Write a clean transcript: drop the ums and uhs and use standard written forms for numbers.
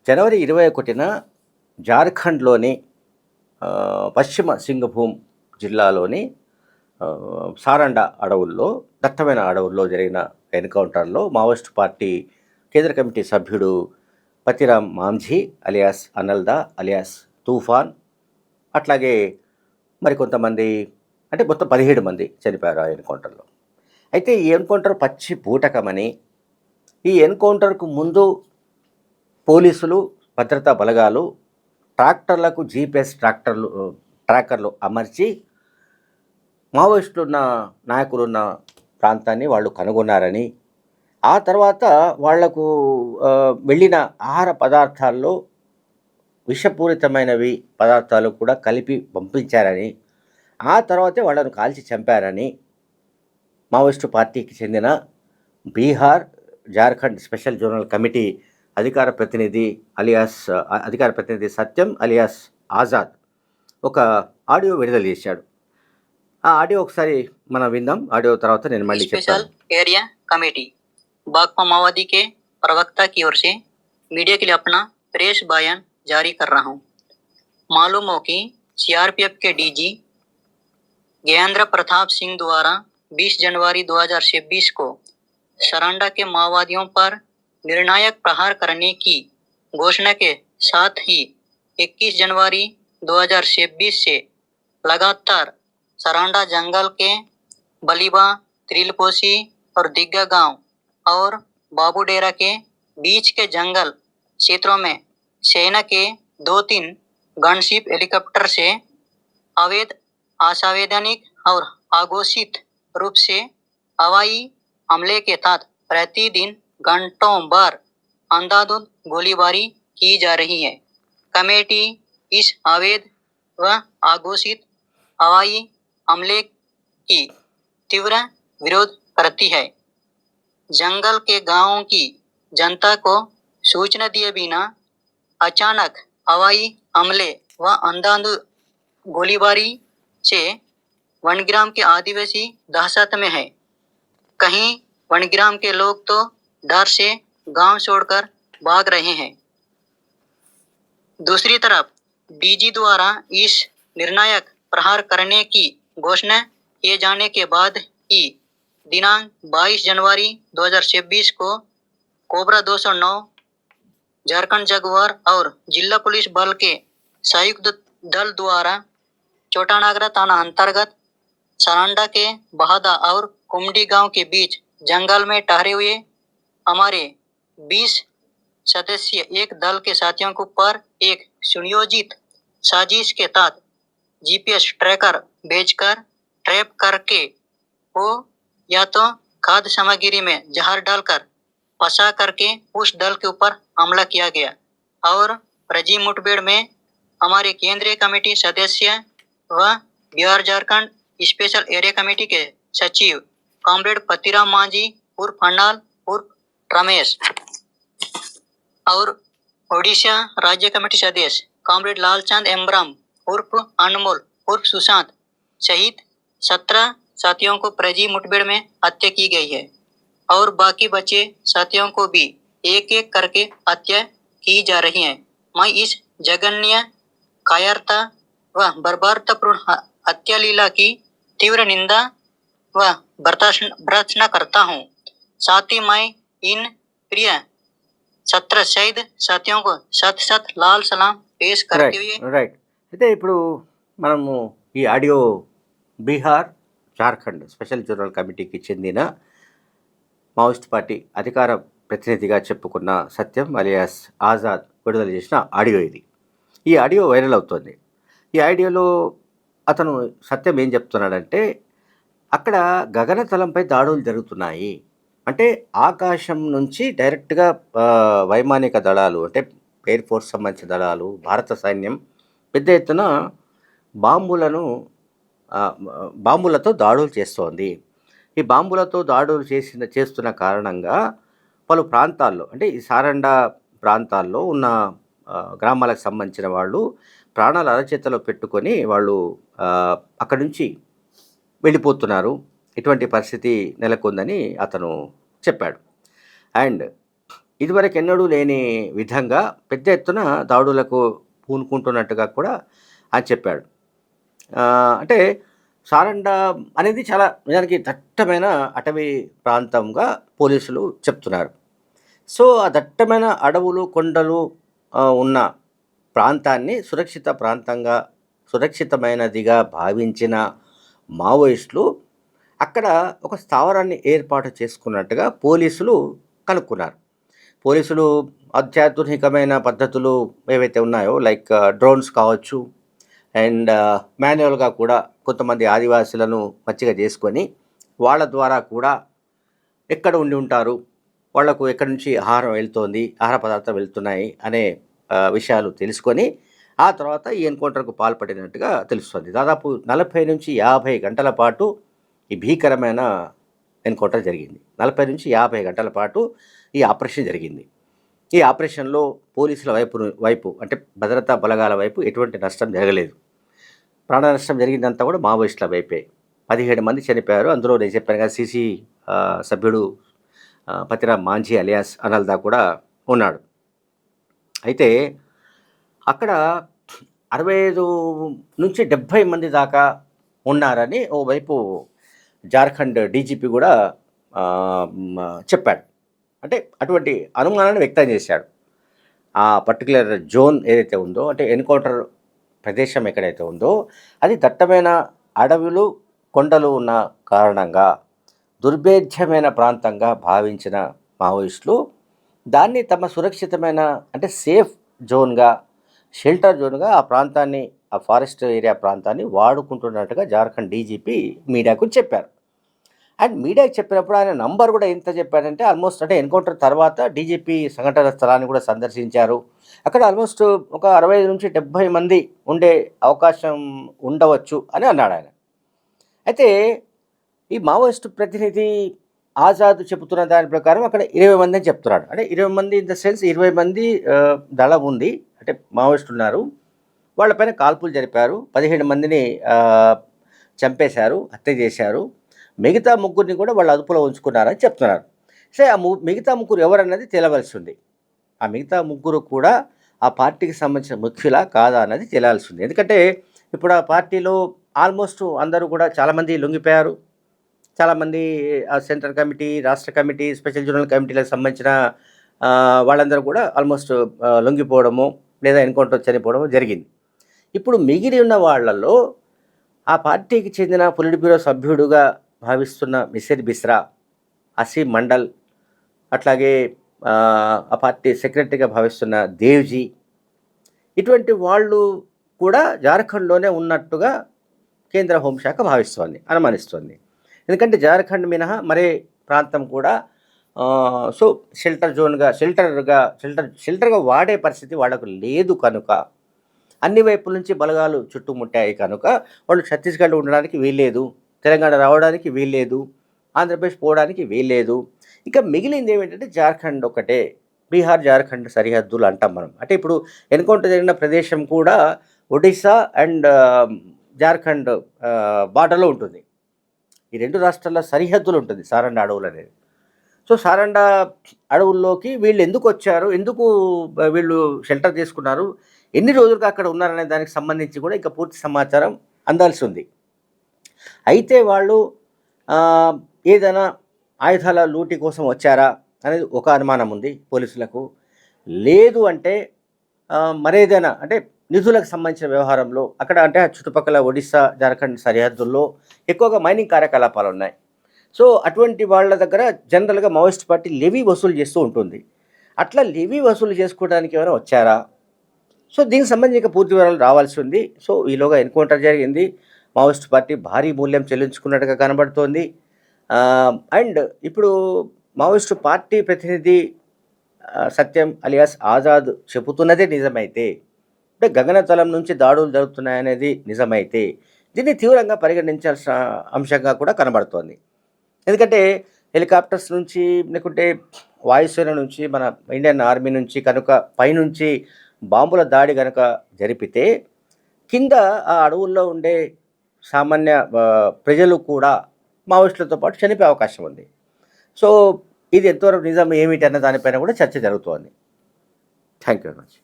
జనవరి 21న జార్ఖండ్‌లోని పశ్చిమ సింగభూమ్ జిల్లాలోని సారండా అడవుల్లో, దట్టమైన అడవుల్లో జరిగిన ఎన్కౌంటర్‌లో మావోయిస్టు పార్టీ కేంద్ర కమిటీ సభ్యుడు పతిరామ్ మాంఝీ అలియాస్ అనల్దా అలియాస్ తూఫాన్, అట్లాగే మరికొంతమంది, అంటే మొత్తం 17 మంది చనిపోయారు ఆ ఎన్కౌంటర్లో. అయితే ఈ ఎన్కౌంటర్ పచ్చి బూటకమని, ఈ ఎన్కౌంటర్కు ముందు పోలీసులు, భద్రతా బలగాలు ట్రాక్టర్లకు జీపీఎస్ ట్రాకర్లు అమర్చి మావోయిస్టులున్న నాయకులున్న ప్రాంతాన్ని వాళ్ళు కనుగొన్నారని, ఆ తర్వాత వాళ్లకు వెళ్ళిన ఆహార పదార్థాల్లో విషపూరితమైనవి పదార్థాలు కూడా కలిపి పంపించారని, ఆ తర్వాతే వాళ్ళను కాల్చి చంపారని మావోయిస్టు పార్టీకి చెందిన Bihar Jharkhand special zonal committee అధికార ప్రతినిధి సత్యం అలియాస్ ఆజాద్ ఒక ఆడియో విడుదల చేశాడు. ఆ ఆడియో ఒకసారి మనం విందాం. ఆడియో తర్వాత నేను మళ్ళీ చెప్తాను. स्पेशल एरिया कमेटी भाकपा माओवादी के प्रवक्ता की ओर से मीडिया के लिए अपना प्रेस बयान जारी कर रहा हूं। मालूम हो कि सीआरपीएफ के डीजी ज्ञेंद्र प्रताप सिंह द्वारा 20 जनवरी 2026 को सरांडा के माओवादियों पर निर्णायक प्रहार करने की घोषणा के साथ ही 21 जनवरी 2026 से लगातार सरांडा जंगल के बलीबा, त्रिलपोसी और दिग्गा गांव और बाबूडेरा के बीच के जंगल क्षेत्रों में सेना के 2-3 गनशिप हेलीकॉप्टर से अवैध, असावैधानिक और अघोषित रूप से हवाई हमले के तहत प्रतिदिन घंटों भर अंधाधुंध गोलीबारी की जा रही है। कमेटी इस अवैध व अघोषित हवाई हमले की तीव्र विरोध करती है। जंगल के गांवों की जनता को सूचना दिए बिना अचानक हवाई हमले व अंधाधुंध गोलीबारी से वनग्राम के आदिवासी दहशत में है। कहीं वनग्राम के लोग तो डर से गांव छोड़कर भाग रहे हैं। दूसरी तरफ डीजी द्वारा इस निर्णायक प्रहार करने की घोषणा किए जाने के बाद ही दिनांक 22 जनवरी 2026 को कोबरा 209 झारखंड जगुआर और जिला पुलिस बल के संयुक्त दल द्वारा छोटानागरा थाना अंतर्गत सरांडा के बहादा और कुमडी गांव के बीच जंगल में ठहरे हुए हमारे 20 सदस्य एक दल के साथियों के ऊपर एक सुनियोजित साजिश के तहत जीपीएस ट्रैकर भेजकर ट्रैप करके वो या तो खाद्य सामग्री में जहर डालकर फंसा करके उस दल के ऊपर हमला किया गया। और रजी मुठभेड़ में हमारे केंद्रीय कमेटी सदस्य व Bihar Jharkhand special area committee के सचिव कॉमरेड पतिराम मांझी उर्फ फंडाल उर्फ रमेश और ओडिशा राज्य कमेटी सदस्य कॉमरेड लालचंद एम्ब्राम उर्फ अनमोल उर्फ सुशांत सहित 17 साथियों को प्रजी मुठभेड़ में हत्या की गई है और बाकी बचे साथियों को भी एक एक करके हत्या की जा रही है। मैं इस जघन्य कायरता व बर्बरतापूर्ण हत्या लीला की तीव्र निंदा व भर्त्सना करता हूँ। साथ ही मैं इन प्रिय 17 शहीद साथियों को सत सत लाल सलाम पेश करते हुए రైట్. అయితే ఇప్పుడు మనము ఈ audio Bihar Jharkhand special zonal కమిటీకి చెందిన మావోయిస్ట్ పార్టీ అధికార ప్రతినిధిగా చెప్పుకున్న సత్యం అలియాస్ ఆజాద్ విడుదల చేసిన ఆడియో ఇది. ఈ ఆడియో వైరల్ అవుతుంది. ఈ ఆడియోలో అతను సత్యం ఏం చెప్తున్నాడంటే, అక్కడ గగనతలంపై దాడులు జరుగుతున్నాయి, అంటే ఆకాశం నుంచి డైరెక్ట్గా వైమానిక దళాలు, అంటే ఎయిర్ ఫోర్స్ సంబంధించిన దళాలు, భారత సైన్యం పెద్ద ఎత్తున బాంబులతో దాడులు చేస్తోంది. ఈ బాంబులతో దాడులు చేస్తున్న కారణంగా పలు ప్రాంతాల్లో, అంటే ఈ సారండా ప్రాంతాల్లో ఉన్న గ్రామాలకు సంబంధించిన వాళ్ళు ప్రాణాలు అరచేతిలో పెట్టుకొని వాళ్ళు అక్కడి నుంచి వెళ్ళిపోతున్నారు. ఇటువంటి పరిస్థితి నెలకొందని అతను చెప్పాడు. అండ్ ఇదివరకు ఎన్నడూ లేని విధంగా పెద్ద ఎత్తున దాడులకు పూనుకుంటున్నట్టుగా కూడా ఆయన చెప్పాడు. అంటే సారండ అనేది చాలా నిజానికి దట్టమైన అటవీ ప్రాంతంగా పోలీసులు చెప్తున్నారు. సో, ఆ దట్టమైన అడవులు, కొండలు ఉన్న ప్రాంతాన్ని సురక్షిత ప్రాంతంగా, సురక్షితమైనదిగా భావించిన మావోయిస్టులు అక్కడ ఒక స్థావరాన్ని ఏర్పాటు చేసుకున్నట్టుగా పోలీసులు కనుక్కున్నారు. పోలీసులు అత్యాధునికమైన పద్ధతులు ఏవైతే ఉన్నాయో లైక్ డ్రోన్స్ కావచ్చు అండ్ మాన్యువల్గా కూడా కొంతమంది ఆదివాసులను మచ్చిక చేసుకొని వాళ్ళ ద్వారా కూడా ఎక్కడ ఉండి ఉంటారు, వాళ్లకు ఎక్కడి నుంచి ఆహారం వెళ్తోంది, ఆహార పదార్థాలు వెళ్తున్నాయి అనే విషయాలు తెలుసుకొని ఆ తర్వాత ఈ ఎన్కౌంటర్కు పాల్పడినట్టుగా తెలుస్తుంది. దాదాపు 40 నుంచి 50 గంటల పాటు ఈ భీకరమైన ఎన్కౌంటర్ జరిగింది. 40 నుంచి 50 గంటల పాటు ఈ ఆపరేషన్ జరిగింది. ఈ ఆపరేషన్లో పోలీసుల వైపు అంటే భద్రతా బలగాల వైపు ఎటువంటి నష్టం జరగలేదు. ప్రాణ నష్టం జరిగిందంతా కూడా మావోయిస్టుల వైపే. 17 మంది చనిపోయారు. అందులో నేను చెప్పాను కదా సీసీ సభ్యుడు పతిరామ్ మాంఝీ అలియాస్ అనల్దా కూడా ఉన్నాడు. అయితే అక్కడ 65 నుంచి 70 మంది దాకా ఉన్నారని ఓవైపు జార్ఖండ్ డీజీపీ కూడా చెప్పాడు. అంటే అటువంటి అనుమానాన్ని వ్యక్తం చేశాడు. ఆ పర్టికులర్ జోన్ ఏదైతే ఉందో అంటే ఎన్కౌంటర్ ప్రదేశం ఎక్కడైతే ఉందో అది దట్టమైన అడవులు, కొండలు ఉన్న కారణంగా దుర్భేద్యమైన ప్రాంతంగా భావించిన మావోయిస్టులు దాన్ని తమ సురక్షితమైన అంటే సేఫ్ జోన్గా, షెల్టర్ జోన్గా ఆ ప్రాంతాన్ని, ఆ ఫారెస్ట్ ఏరియా ప్రాంతాన్ని వాడుకుంటున్నట్టుగా జార్ఖండ్ డీజీపీ మీడియాకు చెప్పారు. అండ్ మీడియాకి చెప్పినప్పుడు ఆయన నంబర్ కూడా ఎంత చెప్పారంటే ఆల్మోస్ట్ అంటే ఎన్కౌంటర్ తర్వాత డీజీపీ సంఘటన స్థలాన్ని కూడా సందర్శించారు. అక్కడ ఆల్మోస్ట్ ఒక 65 నుంచి 70 మంది ఉండే అవకాశం ఉండవచ్చు అని అన్నాడు ఆయన. అయితే ఈ మావోయిస్టు ప్రతినిధి ఆజాద్ చెబుతున్న దాని ప్రకారం అక్కడ 20 మంది అని చెప్తున్నాడు. అంటే 20 మంది ఇన్ ద సెన్స్ 20 మంది దళం ఉంది, అంటే మావోయిస్టులు ఉన్నారు, వాళ్ళపైన కాల్పులు జరిపారు, 17 మందిని చంపేశారు, హత్య చేశారు, మిగతా ముగ్గురిని కూడా వాళ్ళు అదుపులో ఉంచుకున్నారని చెప్తున్నారు. సరే, ఆ మిగతా ముగ్గురు ఎవరన్నది తేలవలసి ఉంది. ఆ మిగతా ముగ్గురు కూడా ఆ పార్టీకి సంబంధించిన ముఖ్యులా కాదా అన్నది తేలాల్సి ఉంది. ఎందుకంటే ఇప్పుడు ఆ పార్టీలో ఆల్మోస్ట్ అందరూ కూడా చాలామంది లొంగిపోయారు. చాలామంది సెంట్రల్ కమిటీ, రాష్ట్ర కమిటీ, స్పెషల్ జోనల్ కమిటీలకు సంబంధించిన వాళ్ళందరూ కూడా ఆల్మోస్ట్ లొంగిపోవడము లేదా ఎన్కౌంటర్ చనిపోవడము జరిగింది. ఇప్పుడు మిగిలి ఉన్న వాళ్ళల్లో ఆ పార్టీకి చెందిన పొలిట్ బ్యూరో సభ్యుడుగా భావిస్తున్న మిసిర్ బిస్రా, అసీం మండల్, అట్లాగే ఆ పార్టీ సెక్రటరీగా భావిస్తున్న దేవ్జీ, ఇటువంటి వాళ్ళు కూడా జార్ఖండ్లోనే ఉన్నట్టుగా కేంద్ర హోంశాఖ భావిస్తోంది, అనుమానిస్తోంది. ఎందుకంటే జార్ఖండ్ మినహా మరే ప్రాంతం కూడా సో షెల్టర్గా వాడే పరిస్థితి వాళ్ళకు లేదు కనుక, అన్ని వైపుల నుంచి బలగాలు చుట్టుముట్టాయి కనుక వాళ్ళు ఛత్తీస్గఢ్ ఉండడానికి వీల్లేదు, తెలంగాణ రావడానికి వీల్లేదు, ఆంధ్రప్రదేశ్ పోవడానికి వీల్లేదు. ఇక మిగిలింది ఏమిటంటే జార్ఖండ్ ఒకటే, బీహార్ జార్ఖండ్ సరిహద్దులు అంటాం మనం. అంటే ఇప్పుడు ఎన్కౌంటర్ జరిగిన ప్రదేశం కూడా ఒడిశా అండ్ జార్ఖండ్ బార్డర్లో ఉంటుంది. ఈ రెండు రాష్ట్రాల సరిహద్దులు ఉంటుంది సారండ అడవులు అనేది. సో సారండ అడవుల్లోకి వీళ్ళు ఎందుకు వచ్చారు, ఎందుకు వీళ్ళు షెల్టర్ తీసుకున్నారు, ఎన్ని రోజులుగా అక్కడ ఉన్నారనే దానికి సంబంధించి కూడా ఇంకా పూర్తి సమాచారం అందాల్సి ఉంది. అయితే వాళ్ళు ఏదైనా ఆయుధాల లూటీ కోసం వచ్చారా అనేది ఒక అనుమానం ఉంది పోలీసులకు. లేదు అంటే మరేదైనా అంటే నిధులకు సంబంధించిన వ్యవహారంలో అక్కడ అంటే చుట్టుపక్కల ఒడిశా జార్ఖండ్ సరిహద్దుల్లో ఎక్కువగా మైనింగ్ కార్యకలాపాలు ఉన్నాయి. సో అటువంటి వాళ్ళ దగ్గర జనరల్గా మావోయిస్ట్ పార్టీ లెవీ వసూలు చేస్తూ ఉంటుంది. అట్లా లెవీ వసూలు చేసుకోవడానికి ఏమైనా వచ్చారా? సో దీనికి సంబంధించి పూర్తి వివరాలు రావాల్సి ఉంది. సో ఈలోగా ఎన్కౌంటర్ జరిగింది, మావోయిస్ట్ పార్టీ భారీ మూల్యం చెల్లించుకున్నట్టుగా కనబడుతోంది. అండ్ ఇప్పుడు మావోయిస్టు పార్టీ ప్రతినిధి సత్యం అలియాస్ ఆజాద్ చెబుతున్నదే నిజమైతే, అంటే గగనతలం నుంచి దాడులు జరుగుతున్నాయనేది నిజమైతే దీన్ని తీవ్రంగా పరిగణించాల్సిన అంశంగా కూడా కనబడుతోంది. ఎందుకంటే హెలికాప్టర్స్ నుంచి లేకుంటే వాయుసేన నుంచి, మన ఇండియన్ ఆర్మీ నుంచి కనుక పైనుంచి బాంబుల దాడి కనుక జరిపితే కింద ఆ అడవుల్లో ఉండే సామాన్య ప్రజలు కూడా మావోయిస్టులతో పాటు చనిపోయే అవకాశం ఉంది. సో ఇది ఎంతవరకు నిజం ఏమిటి అన్న దానిపైన కూడా చర్చ జరుగుతోంది. Thank you very much.